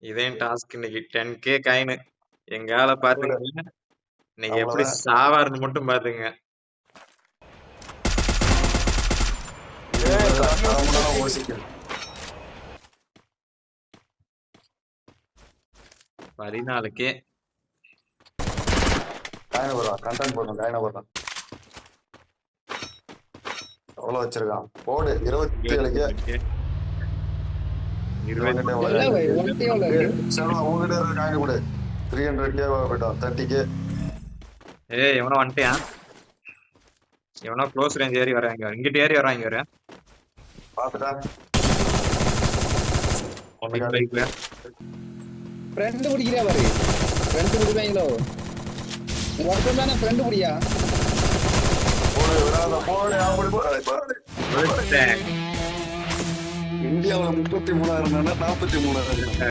இதையும் டாஸ்க் இன்னைக்கு 10K coin. எங்கால பாத்துங்க இன்னைக்கு எப்படி அவ்வளவுதான். சாவாருன்னு மட்டும் பாத்துங்க. ஓசிக்கு 14K. காயின போடுறான், கண்டென்ட் போடுறான், காயின போடுறான். எவ்வளவு வச்சிருக்கான் போடு 27K. 300K போயிட்டோம். 30K. ஏய் எவனோ வந்துட்டியான், எவனோ க்ளோஸ் ரேஞ்ச் ஏறி வராங்க, இங்கிட்ட ஏறி வராங்க வர பாத்துட்டா பைக்ல ஃப்ரெண்ட் பிடிக்கிறா பாரு, ஃப்ரெண்ட் பிடிப்பாங்களோ ஒருத்தன் தானே ஃப்ரெண்ட் பிடியா. போடு விடாத போடு, அப்படி போடு. இந்தியாவில் 33,000 43,000